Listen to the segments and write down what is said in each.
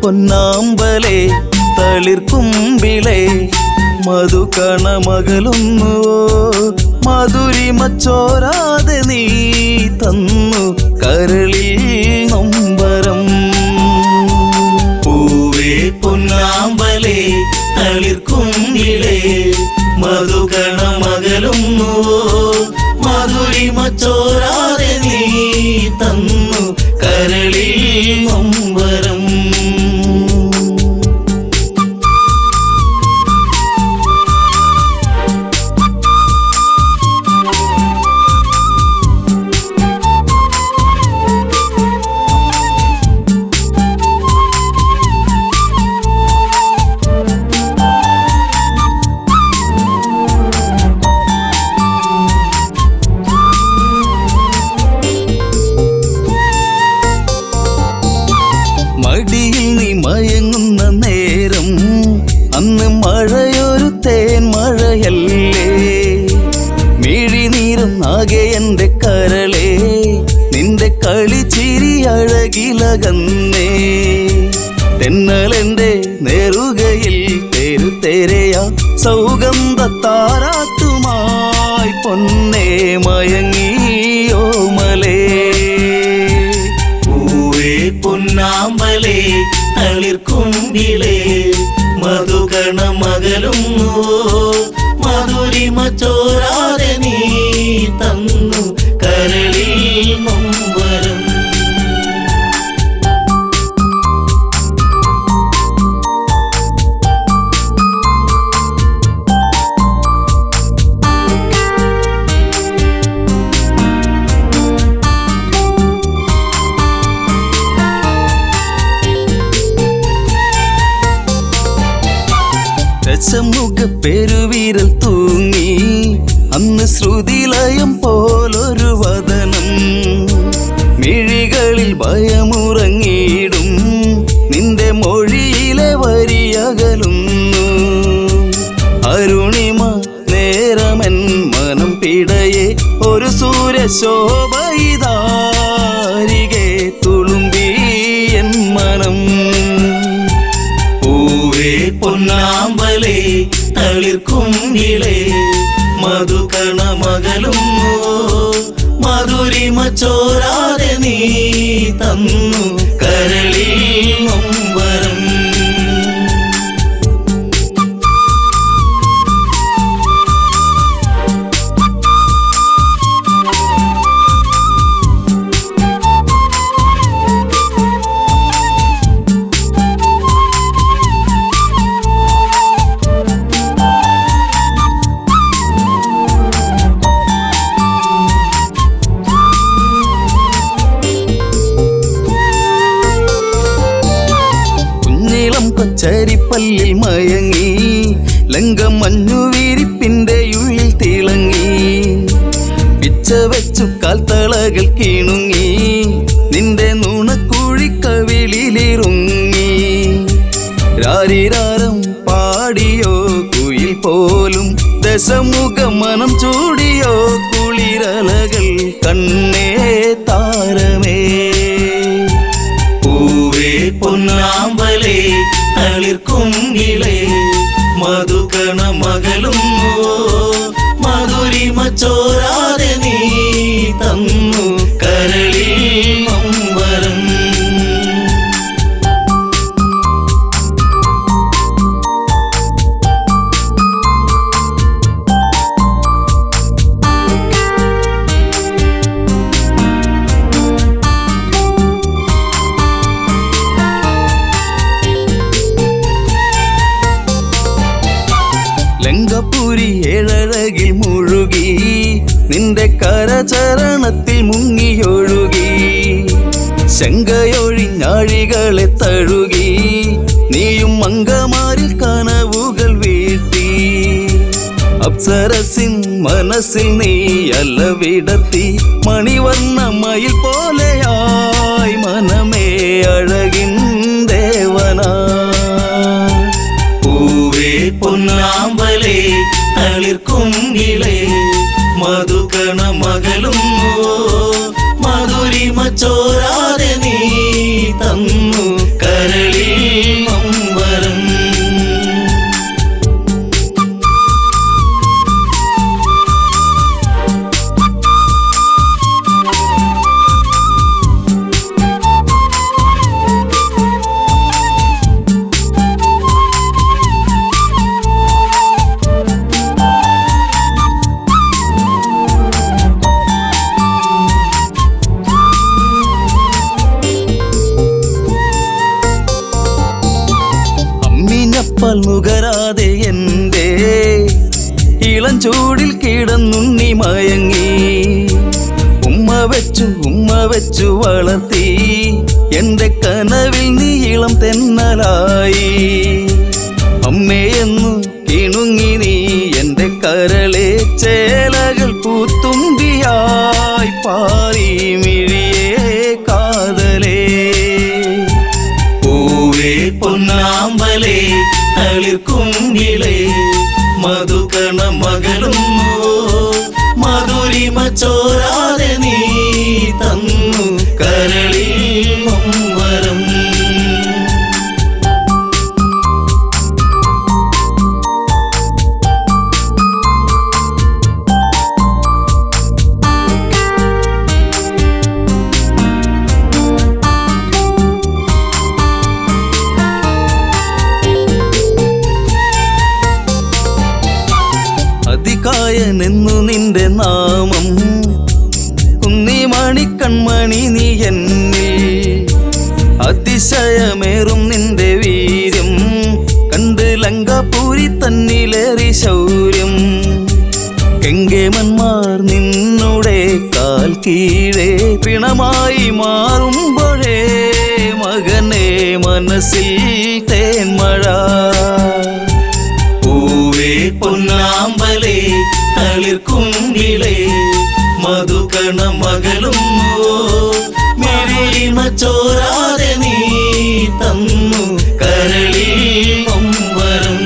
പൊന്നാമ്പലേ തളിർക്കുമ്പിളേ മധുകണമകലുന്നു മധുരിമച്ചോരാതെ നീ തന്നു കരളിൽ നൊമ്പരം. പൂവേ പൊന്നാമ്പലേ തളിർക്കുമ്പിളേ മധുകണമകലുന്നു മധുരിമച്ചോരാതെ നീ തന്നു കരളിൽ നൊമ്പരം. മടിയിൽ നീ മയങ്ങുന്ന നേരം അന്ന് മഴയൊരു തേൻ മഴയല്ലേ, മിഴിനീരും ആകെ എൻ്റെ കരളേ നിന്റെ കളിച്ചിരി അഴകിലകന്നേ. തെന്നലെൻ്റെ നേറുകയിൽ തെരുതെരയാ സൗഗന്ധ താരാട്ടുമായി പൊന്നേ മയങ്ങിയോ മലേ. പൊന്നാമ്പലേ തളിർക്കുമ്പിളേ മധുകണമകലുന്നു മധുരിമച്ചോരാതെ നീ തന്നു കരളിൽ നൊമ്പരം. ദശമുഖ പെരുവിരൽ തൂങ്ങി അന്ന് ശ്രുതിലയം പോലൊരു വദനം, മിഴികളിൽ ഭയമുറങ്ങിയിടും നിന്റെ മൊഴിയിലെ വരിയകലുന്നു. അരുണിമ നേരമൻ മനം പിടയെ ഒരു സൂര്യശോഭയിതാരികെ തുളുമ്പി എൻ മനം. പൂവേ പൊന്നാമ്പലേ തളിർക്കുമ്പിളേ മധുകണമകലുന്നു മധുരിമച്ചോരാതെ നീ തന്നു കരളിൽ നൊമ്പരം. കൊച്ചരിപ്പല്ലിൽ മയങ്ങി ലങ്കമഞ്ഞു വിരിപ്പിന്റെ ഉള്ളിൽ തിളങ്ങി, പിച്ച വെച്ചു കാൽത്തളകൾ കിണുങ്ങി നിന്റെ നുണക്കുഴിക്കവിളിലിറുങ്ങി. രാരിരാരം പാടിയോ കുയിൽ പോലും ദശമുഖ മനം ചൂടിയോ കുളിരലകൾ കണ്ണേ താരമേ. പൂവേ പൊന്നാമ്പലേ തളിർക്കുമ്പിളേ മധുകണമകലുന്നു മധുരിമച്ചോരാതെ നീ തന്നു കരളിൽ നൊമ്പരം. ലങ്കപുരി ഏഴഴകിൽ മുഴുകി നിന്റെ കരചരണത്തിൽ മുങ്ങിയൊഴുകി, ശങ്കയൊഴിഞ്ഞാഴികളെ തഴുകി നീയും മങ്കമാരിൽ കനവുകൾ വീഴ്ത്തി. അപ്സരസിൻ മനസ്സിൽ നീ അല്ല വിടർത്തി മണിവർണ്ണ മയിൽ പോലെയാ അഴകിൻ ദേവനാ. പൂവേ പൊന്നാമ്പലേ തളിർക്കുങ്കിളേ മധുകണ മകളുന്നു മധുരിമ ചോരാതെ നീ തന്നു കരളിൽ മമ്പരം. അമ്മിഞ്ഞപ്പാൽ നുകരാതെ എൻ്റെ ഇളം ചൂടിൽ കിടന്നുണ്ണി മയങ്ങി. ഉമ്മ വെച്ചു വളർത്തി എൻ്റെ കനവിൽ നീ ഇളം തെന്നലായി. അമ്മയെന്നു കിണുങ്ങി നീ എൻ്റെ കരളെ ചേലകൾ പൂത്തുമ്പിയായി പാറി മിഴിയേ കാതലേ. പൂവേ പൊന്നാമ്പലേ തളിർക്കുങ്കിളേ മധുകണ മകളുന്നു മധുരിമ ചോരാതെ നീ തന്നു കരളിൽ മമ്പരം. അതികായനെന്നു നിന്റെ നാമം കുന്നിമണി കൺമണി നീ എന്നിൽ. അതിശയമേറും നിന്റെ വീര്യം കണ്ട് ലങ്കാപൂരി തന്നിലേറി ശൗര്യം. കെങ്കേമന്മാർ നിന്നുടെ കാൽ കീഴേ പിണമായി മാറുമ്പോഴേ മകനെ മനസ്സിൽ തേന്മഴ. പൂവേ പൊന്നാമ്പലേ തളിർക്കുങ്കിളേ മധുകണ മകളുന്നു മധുരിമ ചോരാതെ നീ തന്നു കരളിൽ മമ്പരം.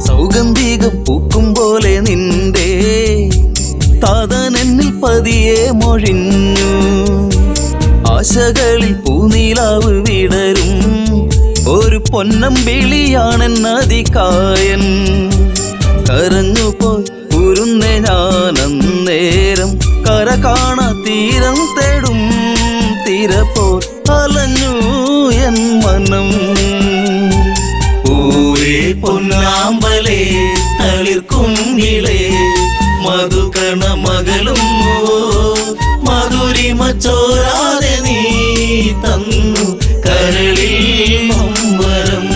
സൗഗന്ധികം പൂക്കും പോലെ നിന്റെ താതനെന്നിൽ പതിയെ മൊഴിഞ്ഞു. ആശകളിൽ പൂനീലാവ് വിടരും ഒരു പൊന്നമ്പിളിയാണെന്നതികായൻ. കരഞ്ഞുപോയി ഉരുന്നെ ഞാനന്നേരം കര കാണാ തീരം തേടും തിരപ്പോൾ അലഞ്ഞു എൻ മനം. പൂവേ പൊന്നാമ്പലേ തളിർക്കുങ്കിളേ മധുകണ മകളുന്നു മധുരിമ ചോരാതെ നീ തന്നു കരളിൽ മമ്പരം.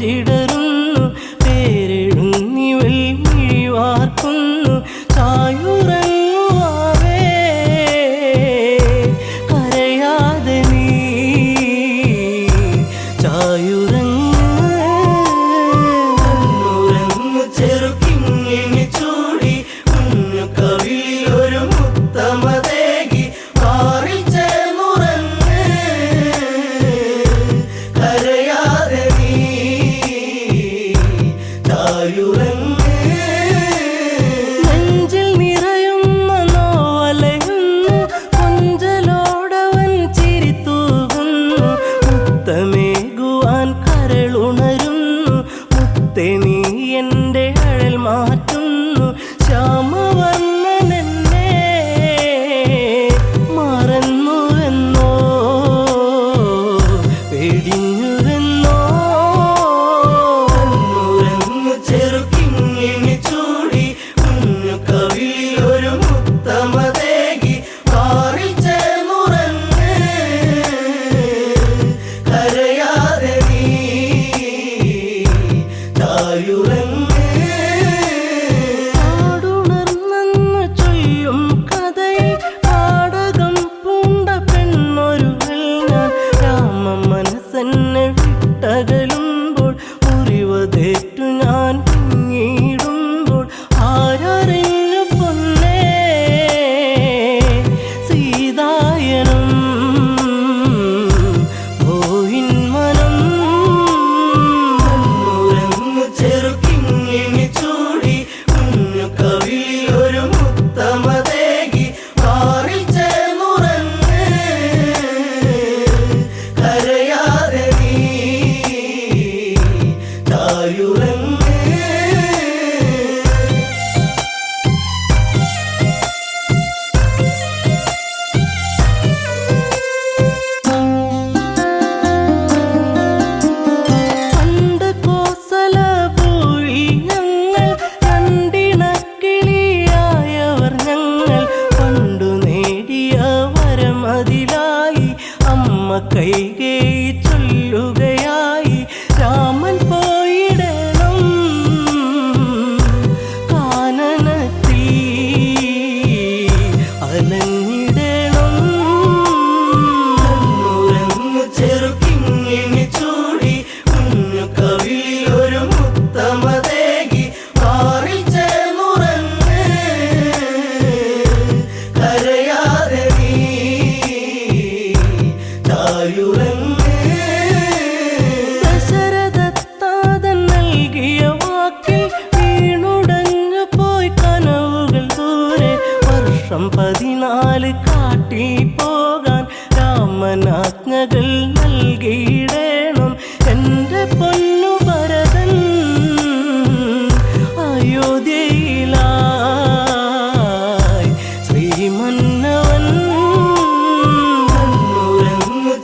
നെഞ്ചിടറുന്നു പേരെഴുന്നി വെള്ളിവാർക്കുന്നു ചായുറങ്ങുവാവേ കരയാതെ നീ ചായുറങ്ങുറങ്ങു ചെറുക്കിങ്ങിനി ചൂടി കുഞ്ഞു കവിളിലൊരു മുത്തമതേകി മാറിൽ ചേർന്നുറങ്ങ് കരയാതെ നീ ചായുറങ്ങ് നെഞ്ചിൽ നിറയുന്ന നോവലയുന്നു കൊഞ്ചലോടവൻ ചിരിത്തൂകുന്നു മുത്തമേകുവാൻ കരളുണരുന്നു മുത്തേ നീ എൻ്റെ അഴൽ മാറ്റുന്നു ശ്യാമവർണ്ണനെന്നെ മറന്നുവെന്നോ വെടിഞ്ഞുവെന്നോ ചെറുക്കിങ്ങിനി ചൂടി കുഞ്ഞു കവിളിലൊരു മുത്തമതേകി മാറിൽ ചേർന്നുറങ്ങ് കരയാതെ നീ ചായുറങ്ങ് ആടുണർന്നെന്ന് ചൊല്ലും കഥയിൽ നാടകം പൂണ്ട പെണ്ണൊരുകൾ ഞാൻ രാമ മനസ്സെന്നെ വിട്ടകലുമ്പോൾ മുറിവതേറ്റു ഞാൻ പിന്നീടുമ്പോൾ ആരറിഞ്ഞു പൊന്നേ സീതായനം പോയിൻ മനം ചെറുക്കിങ്ങിനി ചൂടി കുഞ്ഞു കവിളിലൊരു മുത്തമതേകി മാറിൽ ചേർന്നുറങ്ങ് കരയാതെ നീ ചായുറങ്ങ് പണ്ട് കോസലപുരി ഞങ്ങൾ രണ്ടിണക്കിളിയായവർ ഞങ്ങൾ പണ്ടു നേടിയ വരമതിലായി അമ്മ കൈകേയി ചൊല്ലുകയായി രാമൻ പോയിടണം കാനനത്തിൽ അലഞ്ഞിടണം ചെറുക്കിങ്ങിനി ചൂടി കുഞ്ഞു കവിളിലൊരു മുത്തമതേകി മാറിൽ ചേർന്നുറങ്ങ് കരയാതെ നീ ചായുറങ്ങ് ദശരഥത്താതൻ നൽകിയ വാക്കിൽ വീണുടഞ്ഞു പോയി കനവുകൾ ദൂരെ വർഷം 14 കാട്ടിൽ പോകാൻ രാമനാജ്ഞകൾ നൽകിയിടേണം എൻ്റെ പൊന്നു ഭരതൻ അയോധ്യയിലായി ശ്രീമന്നവൻ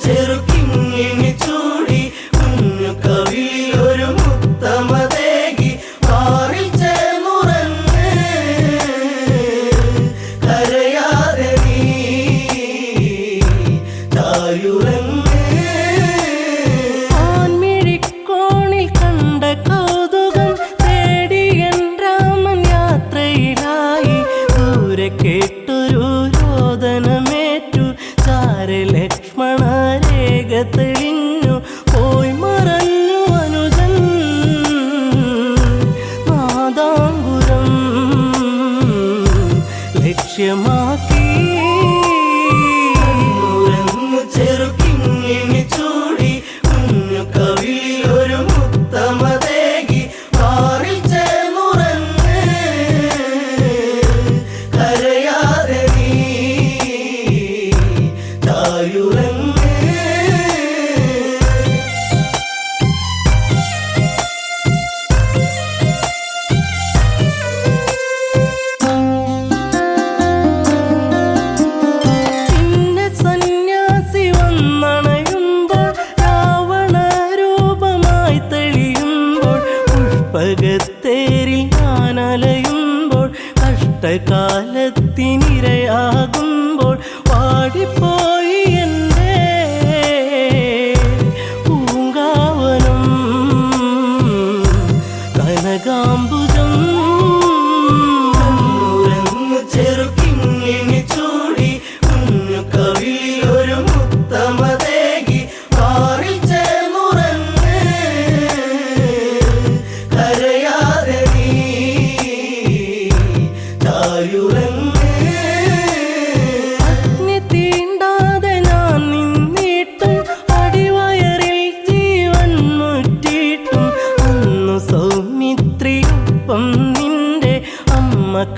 ചെറുക്കിങ്ങിനി ചൂടി കുഞ്ഞു കവിളിലൊരു മുത്തമതേകി മാറിൽ ചേർന്നുറങ്ങ് കരയാതെ നീ ചായുറങ്ങ് ആൺമിഴിക്കോണിൽ കണ്ട കൗതുകം തേടി എൻ രാമൻ യാത്രയിലായി ദൂരെ കേട്ടൊരു രോദനമേറ്റു ചാരെ ലക്ഷ്മണ രേഖ തെളിഞ്ഞു പോയി മറഞ്ഞു അനുജൻ നാദാംബുരം ലക്ഷ്യമാക്കി ചെറുക്കിങ്ങിനി ചൂടി കുഞ്ഞു കവിളിലൊരു മുത്തമതേകി മാറിൽ ചേർന്നുറങ്ങ് കരയാതെ നീ ചായുറങ്ങ് പിന്നെ സന്യാസി വന്നണയുമ്പോൾ രാവണ രൂപമായി തെളിയുമ്പോൾ പുഷ്പകത്തേരിൽ ഞാൻ അലയുമ്പോൾ കഷ്ടകാലത്തിനിരയാകുമ്പോൾ വാടിപ്പോയി എൻ്റെ പൂങ്കാവനം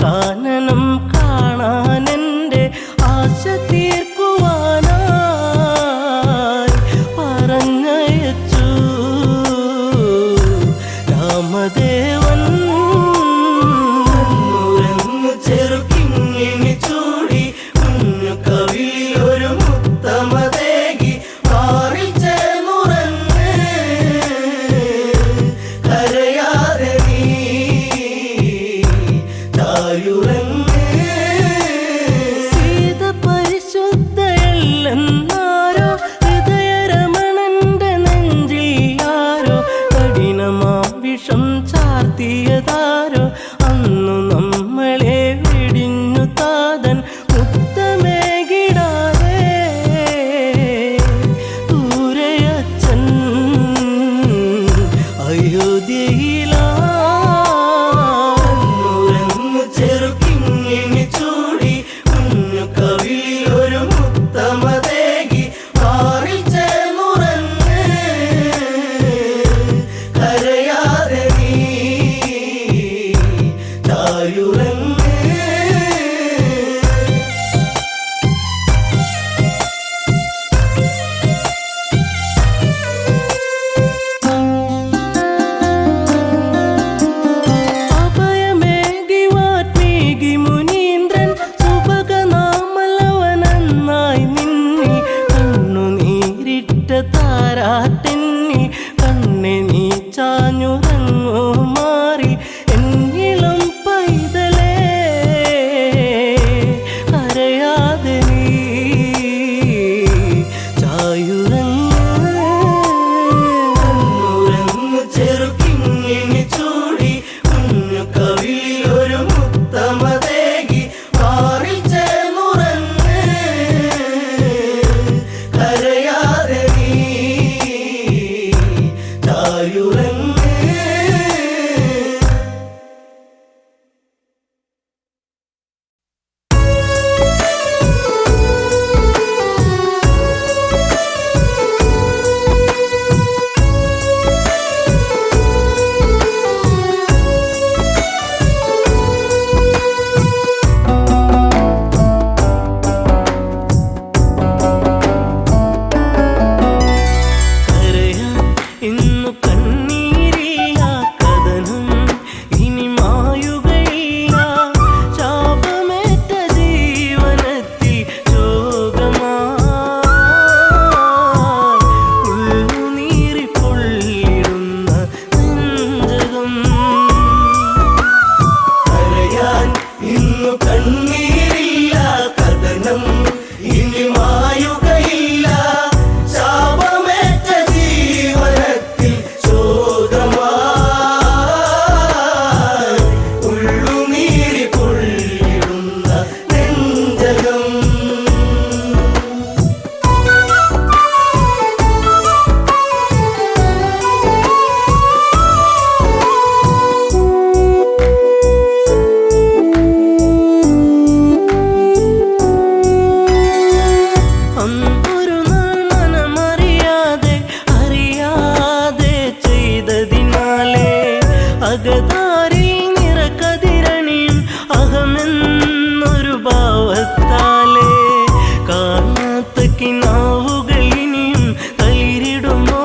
കാനനം കാണാനെൻ്റെ ആശ തീർക്കുവാനായി പറഞ്ഞയച്ചു രാമദേവൻ. ചെറുക്കിങ്ങിനി ചൂടി കുഞ്ഞു കവിളിൽ ഒരു മുത്തമതേകി മാറിൽ ചേർന്നുറങ്ങ് കരയാതെ നീ തായുറങ്ങ്. സീത പരിശുദ്ധയല്ലെന്നാരോ ഹൃദയരമണന്റെ നെഞ്ചിൽ ആരോ കഠിനമാം വിഷം ചാർത്തിയതാരോ അന്നു നമ്മളെ വെടിഞ്ഞു താതൻ മുത്തമേകിടാതെ ദൂരയച്ചൻ അയോധ്യയിലാ. ചെറുക്കിങ്ങിനി ചൂടി കുഞ്ഞു കവിളിൽ ഒരു മുത്തമതേകി മാറിൽ ചേർന്നുറങ്ങ് കരയാതെ നീ തായുറങ്ങ്. അഭയമേകി വാത്മീകി മുനീന്ദ്രൻ സുഭഗനാമലവനെന്നായി നിന്നി കണ്ണുനീരിട്ട താരാട്ടെന്നി കണ്ണെ നീ ചാഞ്ഞുറങ്ങു മാറി എന്നിളം പൈതലേ കരയാതെ നീ ചായുറങ്ങ്. ചെറുക്കിങ്ങിനി ചൂടി കുഞ്ഞു കവിളിൽ ഒരു മുത്തമതേകി മാറിൽ ചേർന്നുറങ്ങ് കരയാതെ നീ തായുറങ്ങ്. കരയാൻ ഇന്നു കണ്ണീരില്ല, കഥനം ഇനി മായുകയില്ല. ശാപമേറ്റ ജീവനത്തിൽ ശോകമായി ഉള്ളുനീറി പൊള്ളിടുന്ന നെഞ്ചകം. കരയാൻ ഇന്നു കണ്ണീരില്ല, കഥനം ഇനി മായുകയില്ല. ശാപമേറ്റ ജീവനത്തിൽ ശോകമായി ഉള്ളുനീരി പൊള്ളിടുന്ന നെഞ്ചകം. അന്നൊരു നാൾ മനമറിയാതെ അറിയാതെ ചെയ്തതിനാലേ അകതാരിൽ നിറകതിരണിയും അഹമെന്നൊരു ഭാവത്താലേ കാണാത്ത കിനാവുകൾ ഇനിയും തളിരിടുമോ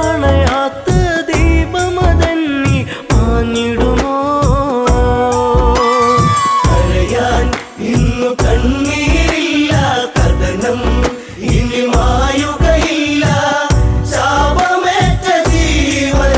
അണയാത്ത ദീപമതന്നി മാഞ്ഞിടുമോ. കരയാൻ ഇന്നു കണ്ണീരില്ല, കഥനം ഇനി മായുകയില്ല. ശാപമേറ്റ ജീവന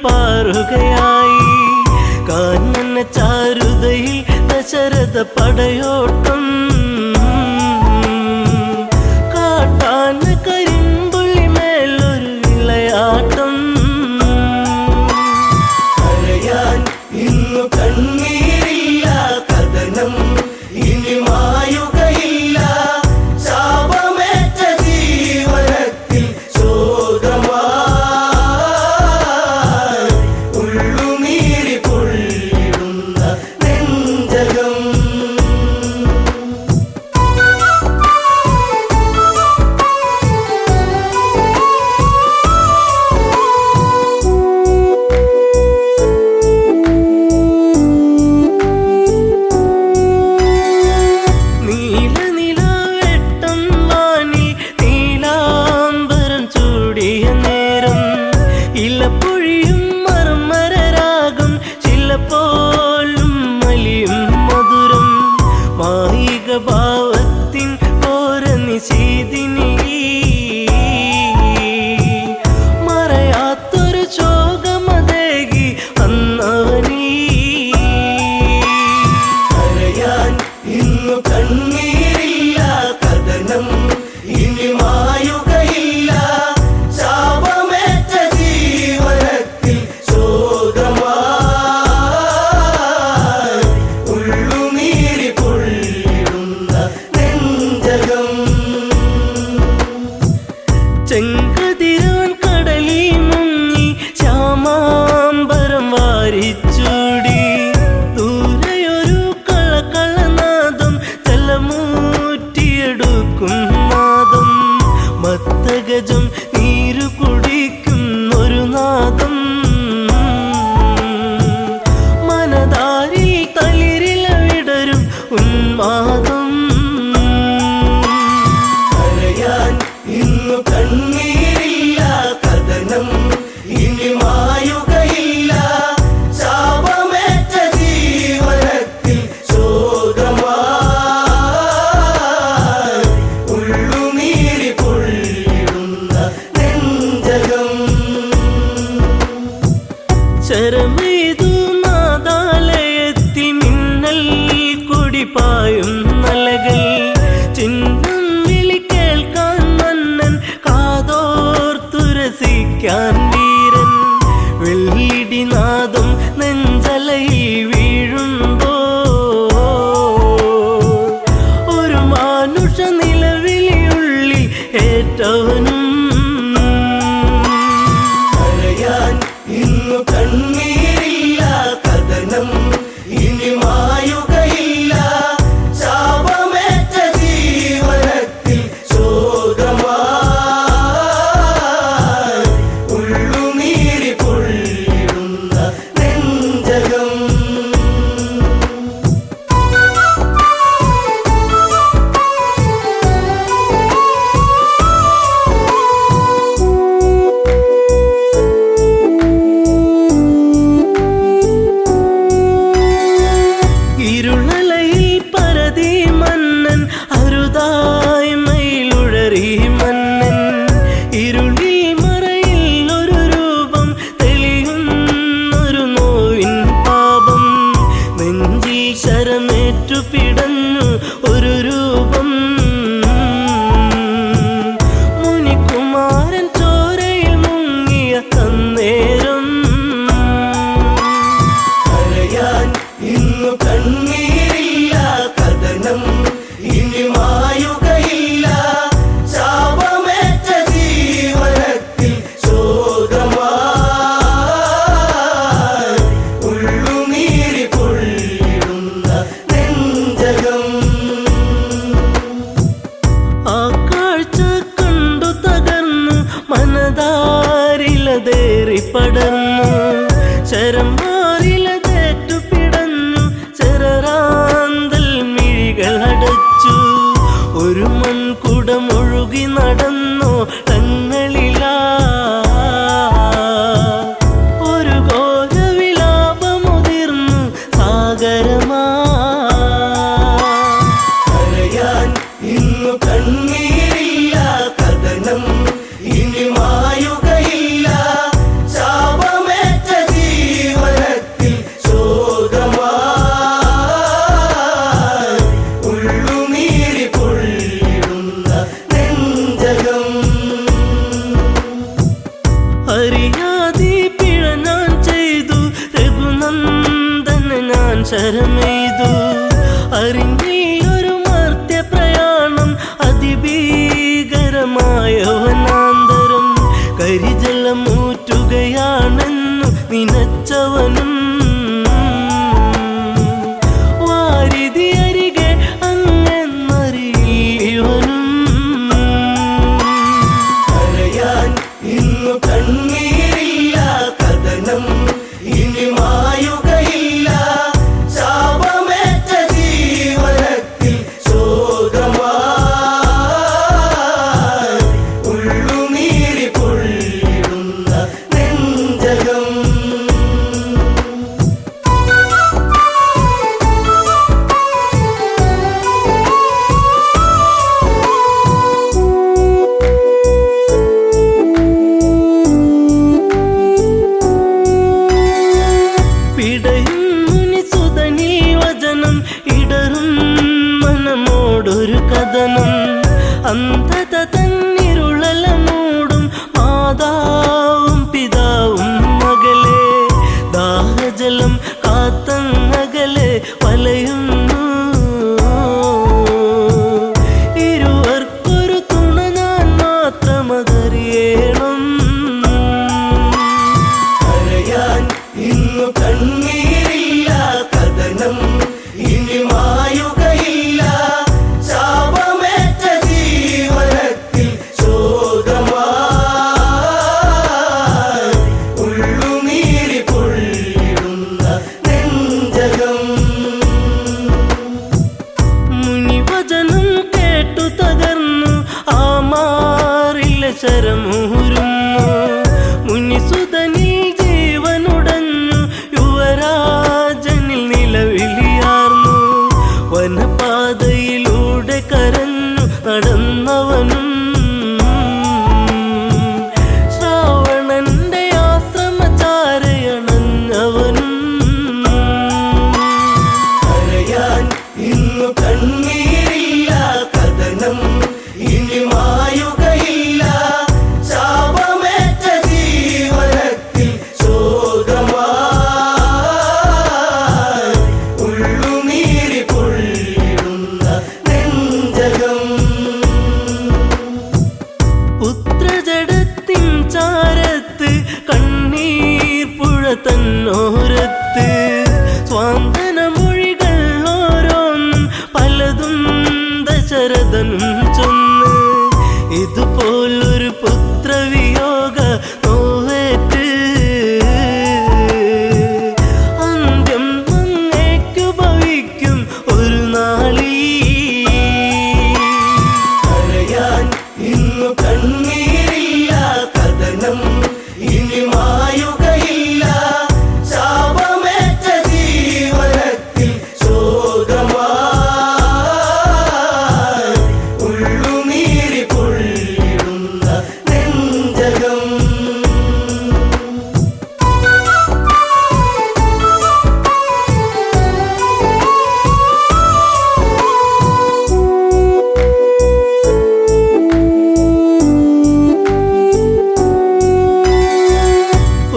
പാറുകയായി കാനന ചാരുതയിൽ ദശരഥ പടയോട്ടം കാട്ടാന കരിമ്പുള്ളി മേലൊരു വിളയാട്ടം കരയാൻ ഇന്നു കണ്ണീരില്ല കഥനം ഇനി മായുകയില്ല ശാപമേറ്റ ജീവനത്തിൽ ശോകമായി ഉള്ളുനീരി പൊള്ളിടുന്ന നെഞ്ചകം നീലനിലാവെട്ടം വാനി നീലാംബരം ചൂടിയ നേരം ഇലപ്പൊഴിയും മർമരരാഗം ചിലപ്പോലും മലിയും മധുരം മായിക ഭാവത്തിൻ ഓര നിശീതിനി മറയാത്തൊരു ശോകമതേകി അന്നവനീ കരയാൻ ഇന്നു കണ്ണീരില്ല കഥനം ഇനി മായുകയില്ല ശാപമേറ്റ ജീവനത്തിൽ ശോകമായി ഉള്ളുനീരി പൊള്ളിടുന്ന നെഞ്ചകം ചെങ്കതിരാൻ കടലി മുങ്ങി ശ്യാമാംബരം വാരിച്ചൂടി ദൂരെയൊരു കളകളനാദം ജലമൂറ്റിയെടുക്കും നാദം മത്തഗജം നീരു കുടിക്കും ഒരു നാദം മനതാരിൽ തളിരില വിടരും ഉന്മാദം കരയാൻ ഇന്നു കണ്ണീരില്ല കഥനം ഇനി മായുകയില്ല ശാപമേറ്റ ജീവനത്തിൽ ശോകമായി ഉള്ളുനീരി പൊള്ളിടുന്ന നെഞ്ചകം ശരമെയ്തു നാദാലയത്തിൽ മിന്നൽ കുടിപ്പായും നലകൾ ചിഹ്നം വിളി കേൾക്കാൻ മന്നൻ കാതോർത്തുരസിക്കാൻ വീരൻ വെള്ളിടിനാദം നെഞ്ചലയിൽ വീഴുമ്പോ ഒരു മാനുഷ നിലവിളിയുള്ളിൽ ഏറ്റവനും കരയാൻ ഇന്നു കണ്ണീരില്ല കഥനം ഇനി മായുകയില്ല ശാപമേറ്റ ജീവനത്തിൽ ശോകമായി ഉള്ളുനീരി പൊള്ളിടുന്ന നെഞ്ചകം ഇരുളലയിൽ പരതി മന്നൻ അരുതായി മയിലുഴറി മന്നൻ ഇരുളിൽ മറയിൽ ഒരു രൂപം തെളിയുന്നൊരു നോവിൻ പാപം നെഞ്ചിൽ ശരമേറ്റു പിടഞ്ഞു ഒരു രൂപം മുനികുമാരൻ ചോരയിൽ മുങ്ങിയ അന്നേരം കരയാൻ ഇന്നു കണ്ണീരില്ല കഥനം ഇനി മായുകയില്ല ശാപമേറ്റ ജീവനത്തിൽ ശോകമായി ഉള്ളുനീരി പൊള്ളിടുന്ന നെഞ്ചകം ആ കാഴ്ച കണ്ടു തകർന്നു മനതാരിലതേറി പടർന്നു ശരമാറിലതേറ്റു പിടഞ്ഞു ചെറാന്തൽ മിഴികൾ അടച്ചു ഒരു മൺകുടമൊഴുകി നടന്നു തങ്ങളിലാ ഒരു ഘോരവിലാപമുതിർന്നു സാഗരമാ കരയാൻ ഇന്നു കണ്ണീരില്ല കഥനം ഇനി മായുകയില്ല ശാപമേറ്റ ഞാൻ ശരമെയ്തു. അറിഞ്ഞില്ലൊരു മർത്യപ്രയാണം അതിഭീകരമായ വനാന്തരം. കരിജലമൂറ്റുകയാണെന്നു നിനച്ചവനും വാരിധി അരികെ അങ്ങെന്നറിയിവനും. കരയാൻ ഇന്നു കണ്ണീരില്ല, കഥനം ഇനി മായുകയില്ല. ശാപമേറ്റ ജീവനത്തിൽ ശോകമായി ഉള്ളുനീരി പൊള്ളിടുന്ന നെഞ്ചകം. പിടയും മുനിസുതനീ വചനം, ഇടറും മനമോടൊരു കഥനം. അന്ധത തന്നിരുളല മൂടും മാതാവും പിതാവും മകളെ. ദാഹജലം കാത്തങ്ങകലെ വലയുന്നു. ഇരുവർക്കൊരു തുണ ഞാൻ മാത്രമതറിയണം. കരയാൻ ഇന്നു കണ്ണീരില്ല, കഥനം ഇനി മായുകയില്ല. ശാപമേറ്റ ജീവനത്തിൽ ശോകമായി ഉള്ളുനീരി പൊള്ളിടുന്ന നെഞ്ചകം. മുനിവചനം കേട്ടു തകർന്നു ആ മാറിലെ ശരമൂരുന്നു. മുനിസുതനിൽ ജീവനുടഞ്ഞു, യുവരാജനിൽ നിലവിളിയാർന്നു. വനപാതയിലൂടെ കരഞ്ഞു നടന്നവനും ശ്രാവണന്റെ ആശ്രമചാരയണഞ്ഞവനും. കരയാൻ ഇന്നു കണ്ണീരില്ല, കഥനം ഇനി മായുകയില്ല. ശാപമേറ്റ ജീവനത്തിൽ ശോകമായി ഉള്ളുനീരി പൊള്ളിടുന്ന നെഞ്ചകം. പുത്രജടത്തിൻ ചാരത്ത് കണ്ണീർ പുഴ തന്നോരത്ത്. സ്വാന്തന മൊഴികൾ ഓരോന്നും പലതും ദശരഥനും ചൊന്ന്. ഇതുപോലൊരു പുത്രവിയോഗ നോവേറ്റ് അന്ത്യം അങ്ങേക്കു ഭവിക്കും ഒരു നാളീ. കരയാൻ ഇന്നു കണ്ണീരില്ല, കഥനം ഇനി മായുകയില്ല. ശാപമേറ്റ ജീവനത്തിൽ ശോകമായി ഉള്ളുനീരി പൊള്ളിടുന്ന നെഞ്ചകം.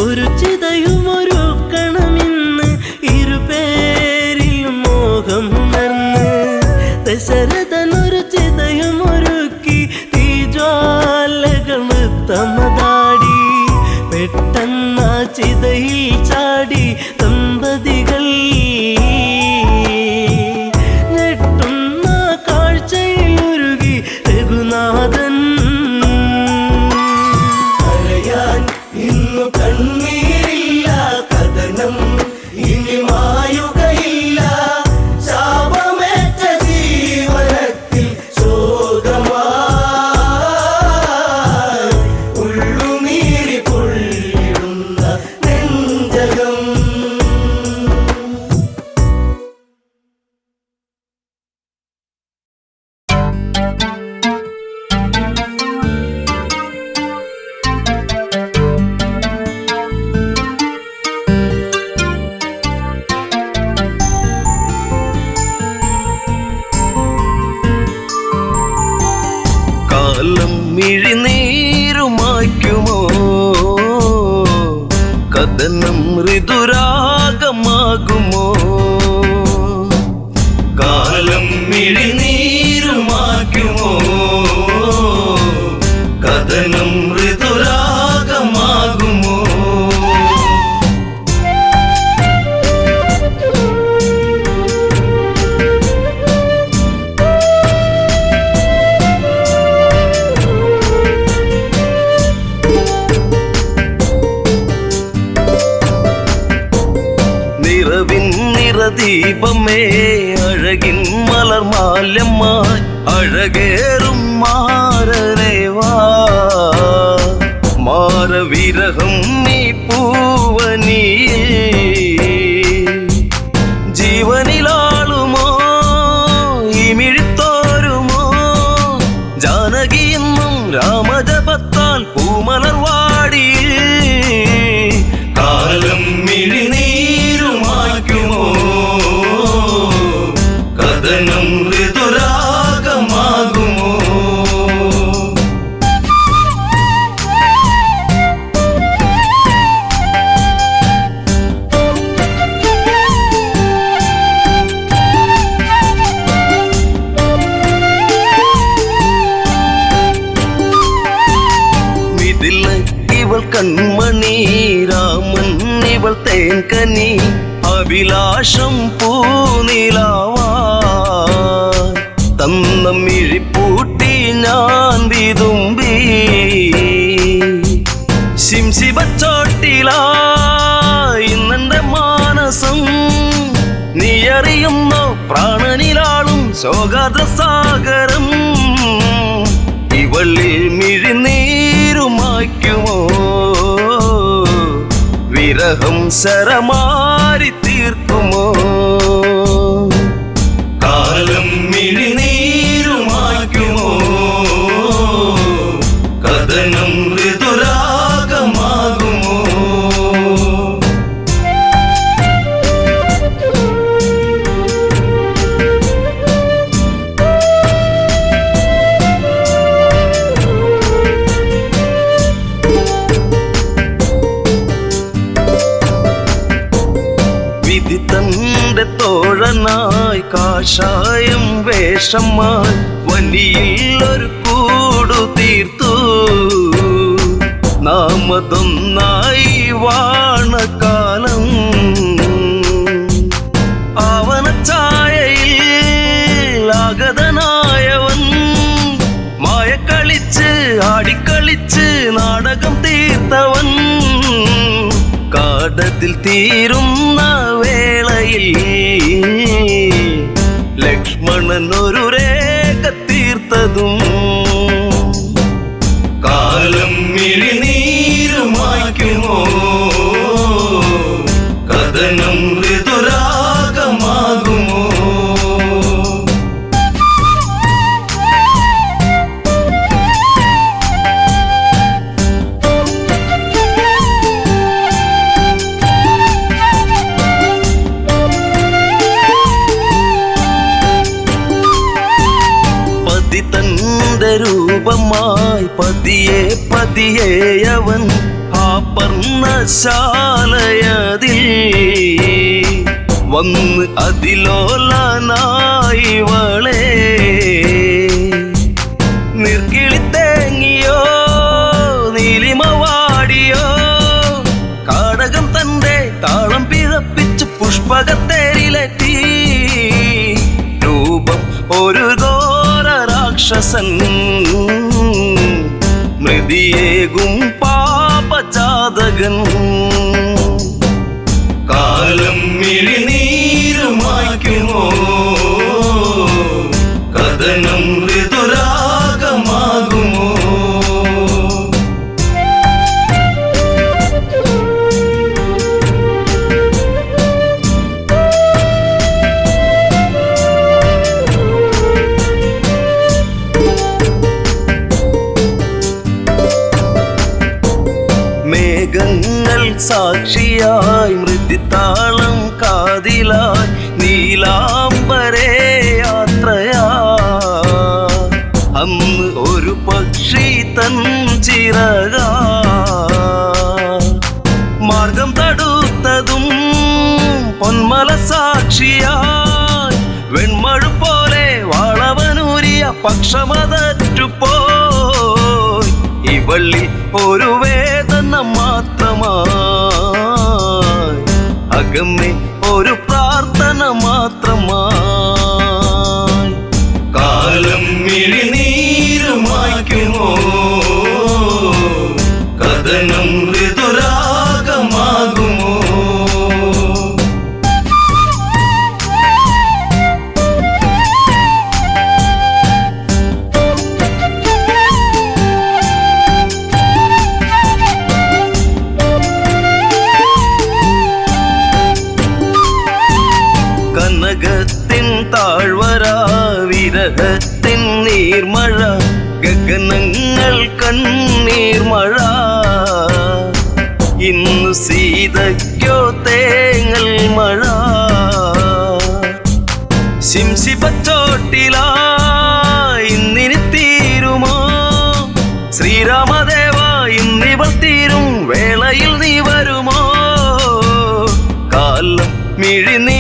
ഒരു ചിതയുമൊരുക്കണമെന്ന് ഇരുപേരിലും മോഹമുണർന്ന്. ദശരഥനൊരു ചിതയുമൊരുക്കി തീജ്വാലകൾ നൃത്തമതാടി. പെട്ടെന്ന ചിതയിൽ ചാടി ദമ്പതികൾ. ഞെട്ടുന്ന കാഴ്ചയിലുരുകി രഘുനാഥൻ. കരയാൻ ഇന്നു കണ്ണീരില്ല, കഥനം ഇനി മായുകയില്ല. ശാപമേറ്റ ജീവനത്തിൽ ശോകമായി ഉള്ളുനീരി പൊള്ളിടുന്ന നെഞ്ചകം. കാലം മിഴിനീരുമായ്ക്കുമോ, കഥനം ഋതുരാഗമാകുമോ. കാലം മിഴിനീരുമാക്കുമോ കഥനം ഋതുരാഗമാകുമോ നിറവിൻ നിറദീപമേ അഴകിൻ മലർമാല്യമായി അഴകേറും മാരരേവാ മാരവിരഹം നീ പൂവനിയിൽ ജീവനിലാളുമോ ഇമിഴിത്തോരുമോ ജാനകിയെന്നും രാമജപത്താൽ പൂമലർവാടിയിൽ കാലം മിഴിനീരുമാക്കുമോ കഥനം ഋതുരാഗമാകുമോ ഇവൾ കൺമണി രാമൻ ഇവൾ തേൻകനി അഭിലാഷം പൂനിലാവാ തന്നം മിഴിപ്പൂട്ടി ഞാൻ വിതുമ്പി ശിംശിബച്ചോട്ടിലായി ഇന്നെന്റെ മാനസം നീ അറിയുന്നോ പ്രാണനിലാളും ശോകാദ്രസാഗരം ഇവളിൽ മിഴിനീരുമാക്കുമോ വിരഹം ശരമാരി തീർക്കുമോ കാലം മിഴിനീരുമാക്കുമോ കഥനം ഋതുരാഗമാകുമോ വിധി തന്റെ തോഴനായി കാഷായം വേഷമായി വണ്ടിയിൽ ഒരു കൂടു തീർത്തു നാമതൊന്നായി വാണകാലം ആവനച്ചായയിൽ ആഗതനായവൻ മായക്കളിച്ച് ആടിക്കളിച്ച് നാടകം തീർത്തവൻ കാടത്തിൽ തീരുന്ന വേളയിൽ ലക്ഷ്മണൻ ഒരു രേഖ തീർത്തതും കാലം മിഴിനീരുമാക്കുമോ കഥനം ഋതുരാഗമാകുമോ തന്റെ രൂപമായി പതിയെ പതിയെ അവൻ ആ പർണശാലയതിൽ വന്ന് അതിലോലനായി വളേ നിർക്കിളിത്തേങ്ങിയോ നീലിമവാടിയോ കാടകം തന്റെ താളം പിഴപ്പിച്ച് പുഷ്പകത്തേരിലെത്തി രൂപം ഒരു രാക്ഷസൻ മൃതിയേകും പാപജാതകൻ കാലം മിഴിനീരുമാക്കുമോ കഥനം ഋതുരാഗമാകുമോ മേഘങ്ങൾ സാക്ഷിയായി മൃദുതാളം കാതിലായി നീലാംബരേ യാത്രയാ അന്ന് ഒരു പക്ഷി തൻ ചിറക മാർഗം തടുത്തതും പൊന്മല സാക്ഷിയായി വെൺമഴ പക്ഷമതറ്റുപോയി ഇവളിൽ ഒരു വേദന മാത്രമായി അകമേ ഒരു പ്രാർത്ഥന മാത്രമായി കാലം മിഴിനീരുമായ്ക്കുമോ കഥനം ഋതുരാഗമാകുമോ കനകത്തിൻ താഴ്വര വിരഹത്തിൻ നീർമഴ ഗഗനങ്ങൾ കണ്ണീർമഴ ഇന്നു സീതയ്ക്കോ തേങ്ങൽ മഴ ശിംശിപ്പച്ചോട്ടിലായി ഇന്നിനി തീരുമോ ശ്രീരാമദേവ ഇന്നിവൾ തീരും വേളയിൽ നീ വരുമോ കാലം മിഴിനീരുമായ്ക്കുമോ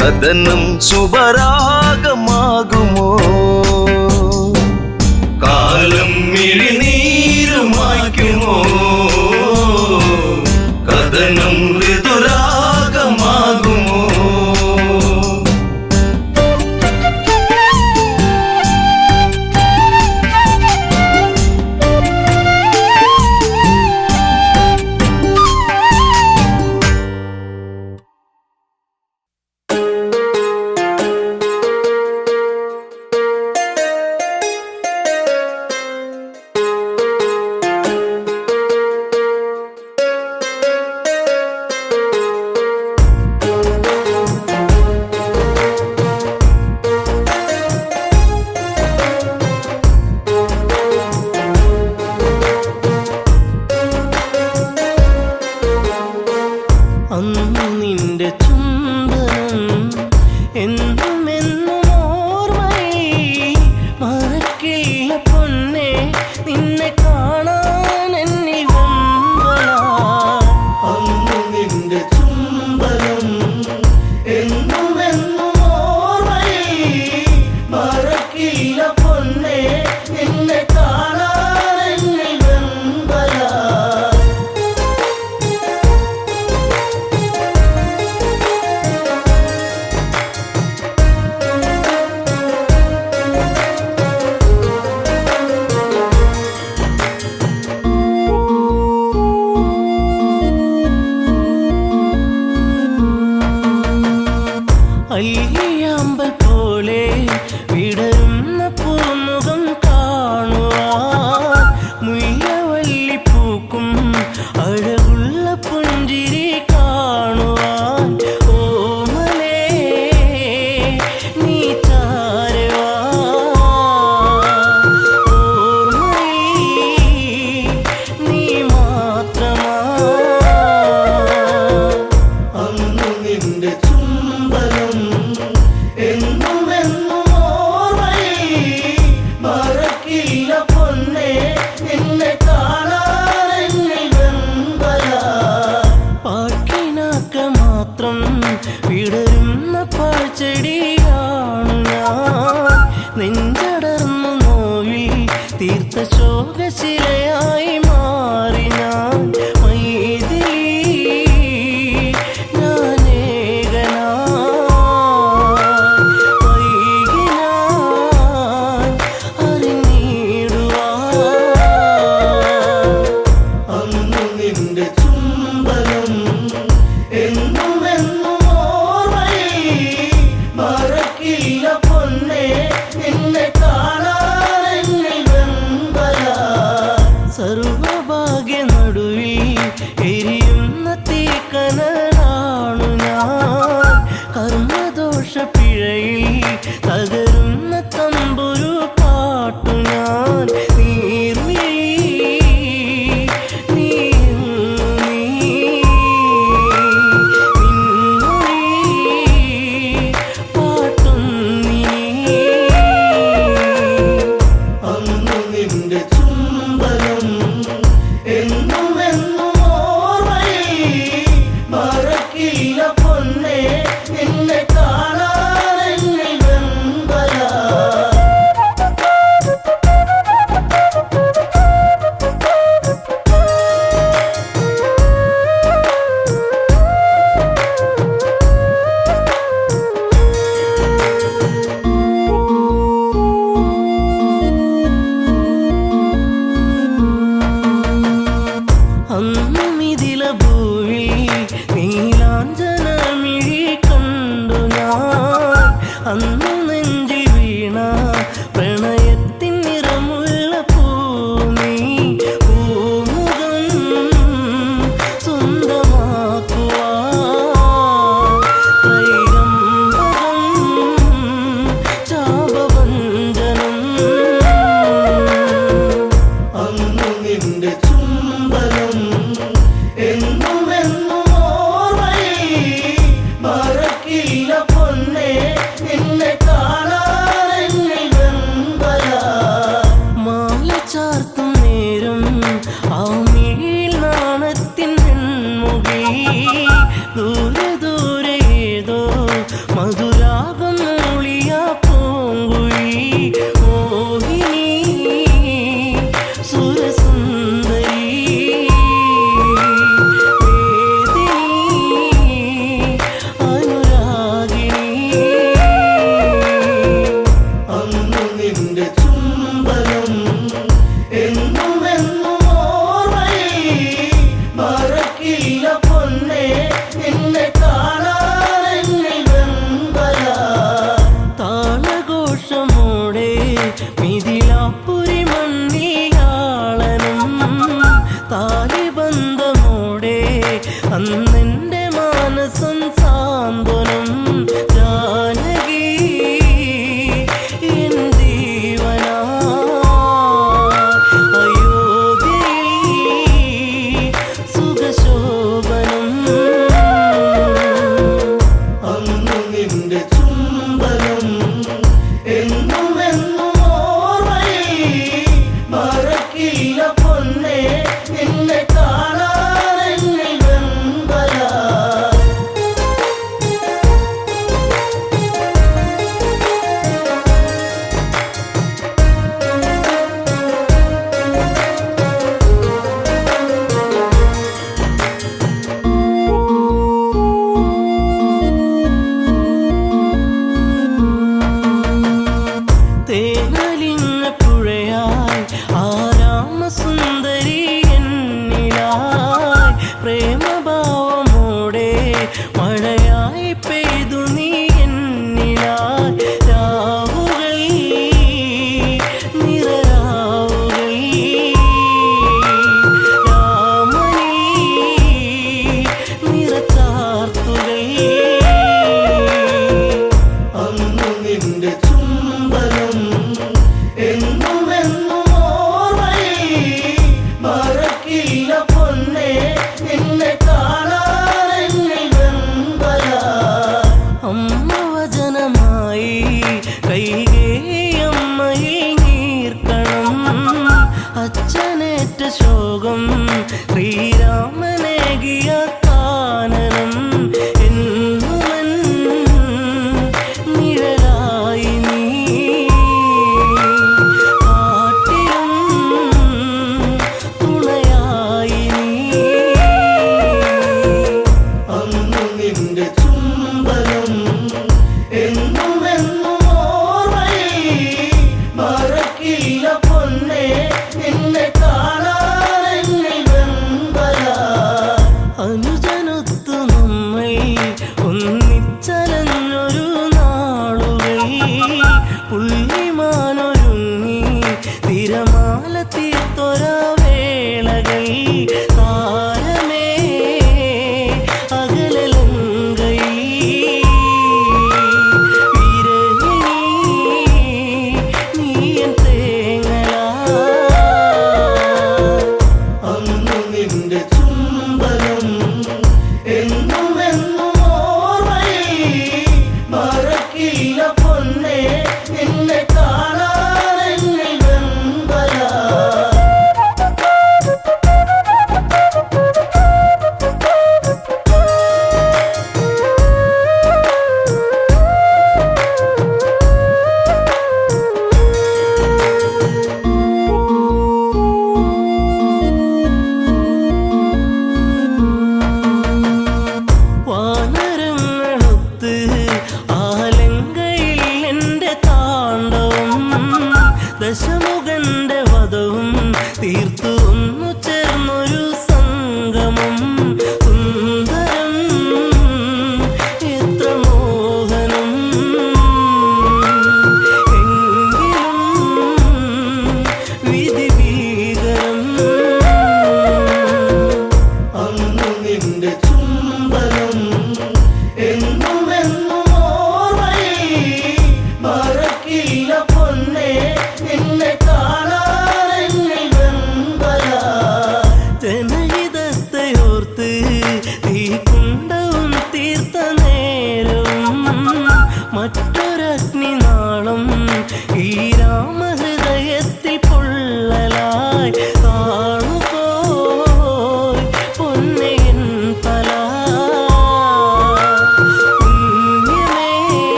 കഥനം ശുഭരാഗമാകുമോ കാലം മിഴിനീരുമായ്ക്കുമോ കഥനം ഋതുരാഗമാകുമോ ആനന്ദമോടെ അന്നെൻ്റെ മാനസം സാന്ത്വനം ജാനകി എൻ ജീവനാ അയോധ്യയിൽ സുഖശോഭനം അന്നു നിന്റെ ചുംബനം എന്നും എന്നും ഓർമ്മയിൽ മറക്കില്ല പൊന്നേ നിന്നെ കാണാൻ എന്നിൽ വെമ്പല തേനലിഞ്ഞ പുഴയായി ആരാമസുന്ദരി എന്നിലായി പ്രേമഭാവമോടെ മഴയായി പെയ്തു നീ എന്നിലായി രാവുകൾ നിറരാവുകൾ രാമനീ നിറച്ചാർത്തുകൾ അന്നു നിന്റെ ചുംബനം എന്നും എന്നും ഓർമ്മയിൽ മറക്കില്ല പൊന്നേ നിന്നെ കാണാൻ എന്നിൽ വെമ്പല അമ്മ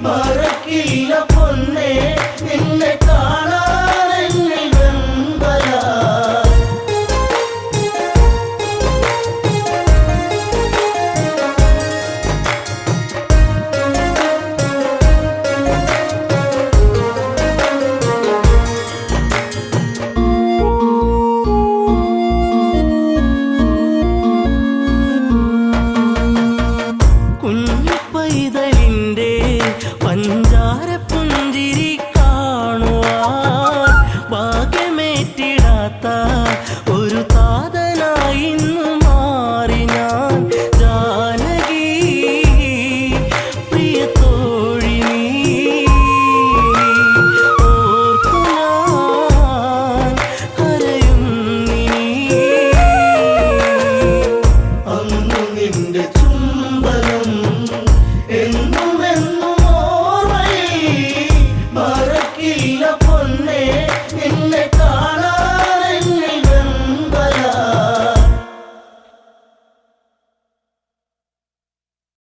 മറക്കില്ല പൊന്നെ നിന്നെ കാണാൻ എന്നിൽ വെമ്പല. കുഞ്ഞു പൈതലിൻ്റെ പഞ്ചാരപ്പു